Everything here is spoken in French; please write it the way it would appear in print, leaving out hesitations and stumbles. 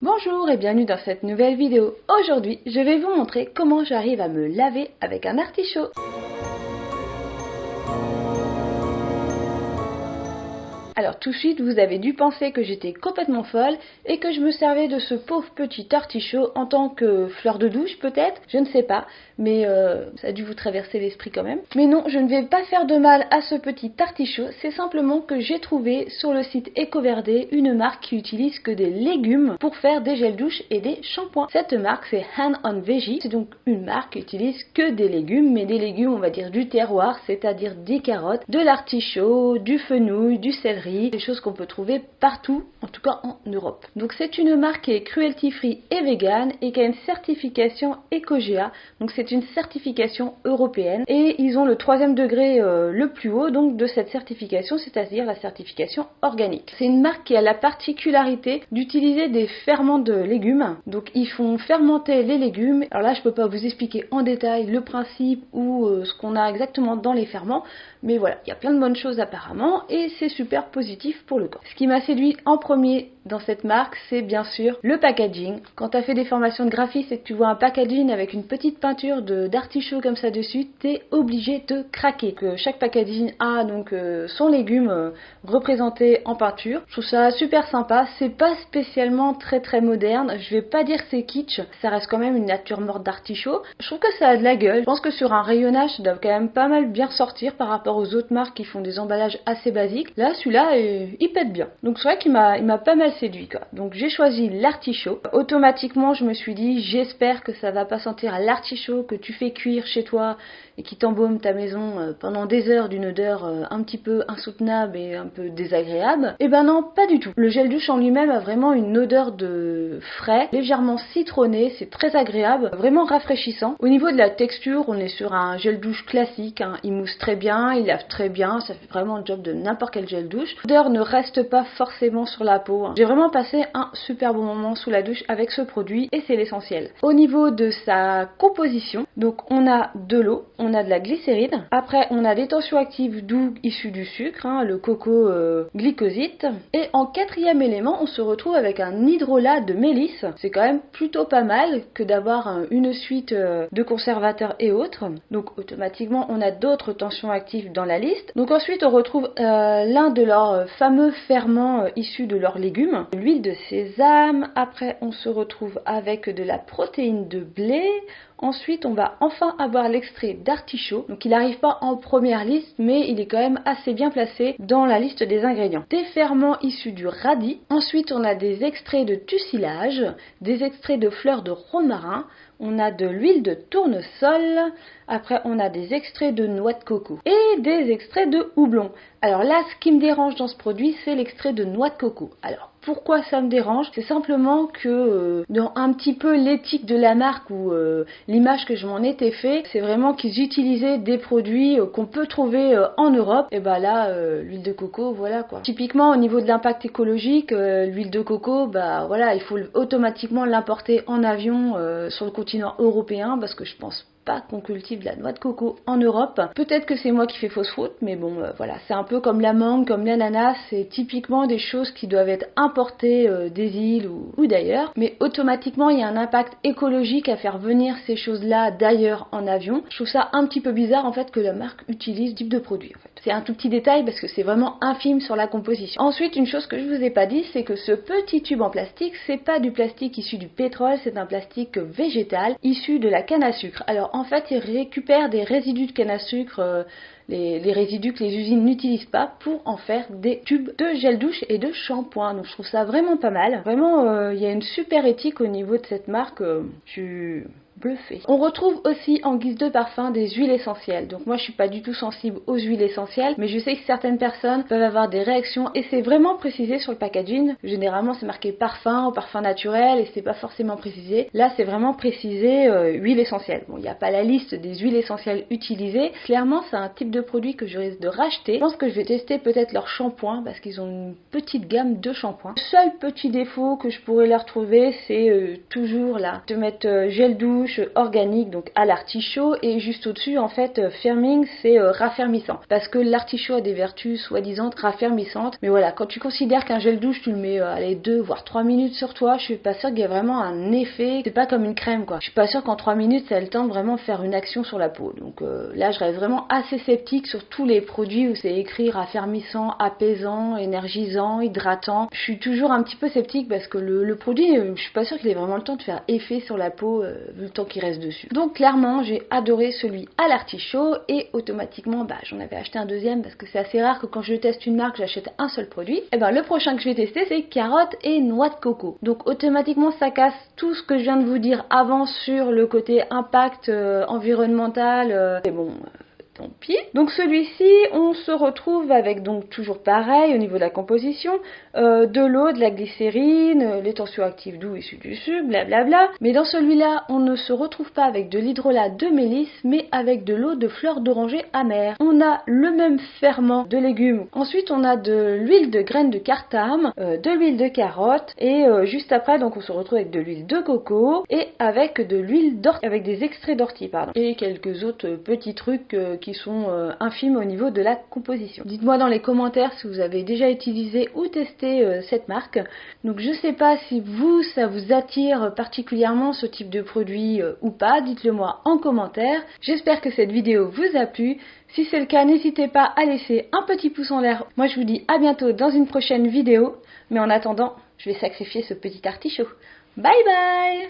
Bonjour et bienvenue dans cette nouvelle vidéo. Aujourd'hui, je vais vous montrer comment j'arrive à me laver avec un artichaut. Alors tout de suite, vous avez dû penser que j'étais complètement folle et que je me servais de ce pauvre petit artichaut en tant que fleur de douche peut-être, je ne sais pas, mais ça a dû vous traverser l'esprit quand même. Mais non, je ne vais pas faire de mal à ce petit artichaut, c'est simplement que j'ai trouvé sur le site EcoVerde une marque qui utilise que des légumes pour faire des gels douche et des shampoings. Cette marque c'est Hand on Veggie, c'est donc une marque qui utilise que des légumes, mais des légumes on va dire du terroir, c'est-à-dire des carottes, de l'artichaut, du fenouil, du céleri, des choses qu'on peut trouver partout, en tout cas en Europe. Donc c'est une marque qui est cruelty free et vegan et qui a une certification EcoGA, donc c'est une certification européenne et ils ont le 3e degré le plus haut donc de cette certification, c'est-à-dire la certification organique. C'est une marque qui a la particularité d'utiliser des ferments de légumes, donc ils font fermenter les légumes. Alors là je peux pas vous expliquer en détail le principe ou ce qu'on a exactement dans les ferments, mais voilà, il y a plein de bonnes choses apparemment et c'est super positif pour le corps. Ce qui m'a séduit en premier dans cette marque, c'est bien sûr le packaging. Quand tu as fait des formations de graphiste et que tu vois un packaging avec une petite peinture d'artichaut comme ça dessus, tu es obligé de craquer. Que chaque packaging a donc son légume représenté en peinture. Je trouve ça super sympa, c'est pas spécialement très moderne, je vais pas dire que c'est kitsch, ça reste quand même une nature morte d'artichaut. Je trouve que ça a de la gueule, je pense que sur un rayonnage ça doit quand même pas mal bien sortir par rapport aux autres marques qui font des emballages assez basiques. Là celui-là il pète bien, donc c'est vrai qu'il m'a pas mal séduit quoi. Donc j'ai choisi l'artichaut. Automatiquement je me suis dit j'espère que ça va pas sentir à l'artichaut que tu fais cuire chez toi et qui t'embaume ta maison pendant des heures d'une odeur un petit peu insoutenable et un peu désagréable. Et ben non, pas du tout. Le gel douche en lui-même a vraiment une odeur de frais, légèrement citronné, c'est très agréable, vraiment rafraîchissant. Au niveau de la texture, on est sur un gel douche classique, hein. Il mousse très bien, il lave très bien, ça fait vraiment le job de n'importe quel gel douche. L'odeur ne reste pas forcément sur la peau, hein. J'ai vraiment passé un super bon moment sous la douche avec ce produit et c'est l'essentiel. Au niveau de sa composition, donc on a de l'eau, on a de la glycérine, après on a des tensions actives doux issues du sucre, hein, le coco glycosite, et en 4e élément on se retrouve avec un hydrolat de mélisse. C'est quand même plutôt pas mal que d'avoir une suite de conservateurs et autres, donc automatiquement on a d'autres tensions actives dans la liste. Donc ensuite on retrouve l'un de leurs fameux ferments issus de leurs légumes, l'huile de sésame, après on se retrouve avec de la protéine de blé. Ensuite, on va enfin avoir l'extrait d'artichaut. Donc, il n'arrive pas en première liste, mais il est quand même assez bien placé dans la liste des ingrédients. Des ferments issus du radis. Ensuite, on a des extraits de tusilage, des extraits de fleurs de romarin. On a de l'huile de tournesol. Après, on a des extraits de noix de coco et des extraits de houblon. Alors là, ce qui me dérange dans ce produit, c'est l'extrait de noix de coco. Alors, pourquoi ça me dérange? C'est simplement que dans un petit peu l'éthique de la marque ou l'image que je m'en étais fait, c'est vraiment qu'ils utilisaient des produits qu'on peut trouver en Europe. Et bah là, l'huile de coco, voilà quoi. Typiquement, au niveau de l'impact écologique, l'huile de coco, bah voilà, il faut automatiquement l'importer en avion sur le continent européen parce que je pense pas qu'on cultive de la noix de coco en Europe. Peut-être que c'est moi qui fais fausse route, mais bon, voilà, c'est un peu comme la mangue, comme l'ananas, c'est typiquement des choses qui doivent être importées des îles ou d'ailleurs, mais automatiquement il y a un impact écologique à faire venir ces choses-là d'ailleurs en avion. Je trouve ça un petit peu bizarre en fait que la marque utilise ce type de produit en fait. C'est un tout petit détail parce que c'est vraiment infime sur la composition. Ensuite, une chose que je vous ai pas dit, c'est que ce petit tube en plastique, c'est pas du plastique issu du pétrole, c'est un plastique végétal issu de la canne à sucre. Alors en fait, ils récupèrent des résidus de canne à sucre, les résidus que les usines n'utilisent pas pour en faire des tubes de gel douche et de shampoing. Donc je trouve ça vraiment pas mal. Vraiment, il y a une super éthique au niveau de cette marque. Je suis bluffée. On retrouve aussi en guise de parfum des huiles essentielles. Donc moi je suis pas du tout sensible aux huiles essentielles, mais je sais que certaines personnes peuvent avoir des réactions et c'est vraiment précisé sur le packaging. Généralement c'est marqué parfum ou parfum naturel et c'est pas forcément précisé. Là c'est vraiment précisé huile essentielle. Bon, il n'y a pas la liste des huiles essentielles utilisées. Clairement c'est un type de produit que je risque de racheter. Je pense que je vais tester peut-être leur shampoing parce qu'ils ont une petite gamme de shampoings. Le seul petit défaut que je pourrais leur trouver, c'est toujours là de mettre gel douche, douche organique, donc à l'artichaut, et juste au-dessus, en fait, firming, c'est raffermissant. Parce que l'artichaut a des vertus soi-disant raffermissantes. Mais voilà, quand tu considères qu'un gel douche, tu le mets, allez, 2 voire 3 minutes sur toi, je suis pas sûre qu'il y ait vraiment un effet. C'est pas comme une crème, quoi. Je suis pas sûre qu'en 3 minutes, ça ait le temps de vraiment faire une action sur la peau. Donc là, je reste vraiment assez sceptique sur tous les produits où c'est écrit raffermissant, apaisant, énergisant, hydratant. Je suis toujours un petit peu sceptique parce que le produit, je suis pas sûre qu'il ait vraiment le temps de faire effet sur la peau vu le temps qu'il reste dessus. Donc clairement, j'ai adoré celui à l'artichaut et automatiquement, j'en avais acheté un deuxième parce que c'est assez rare que quand je teste une marque, j'achète un seul produit. Et le prochain que je vais tester, c'est carotte et noix de coco. Donc automatiquement, ça casse tout ce que je viens de vous dire avant sur le côté impact environnemental. Et bon, tant pis. Donc celui-ci, on se retrouve avec donc toujours pareil au niveau de la composition, de l'eau, de la glycérine, les tensioactifs doux issus du sucre, blablabla. Mais dans celui-là, on ne se retrouve pas avec de l'hydrolat de mélisse, mais avec de l'eau de fleur d'oranger amère. On a le même ferment de légumes. Ensuite, on a de l'huile de graines de cartame, de l'huile de carotte, et juste après, donc on se retrouve avec de l'huile de coco et avec de l'huile d'ortie, avec des extraits d'ortie, pardon, et quelques autres petits trucs qui sont infimes au niveau de la composition. Dites-moi dans les commentaires si vous avez déjà utilisé ou testé cette marque. Donc je sais pas si ça vous attire particulièrement ce type de produit ou pas, dites-le moi en commentaire. J'espère que cette vidéo vous a plu. Si c'est le cas, n'hésitez pas à laisser un petit pouce en l'air. Moi je vous dis à bientôt dans une prochaine vidéo, mais en attendant, je vais sacrifier ce petit artichaut. Bye bye!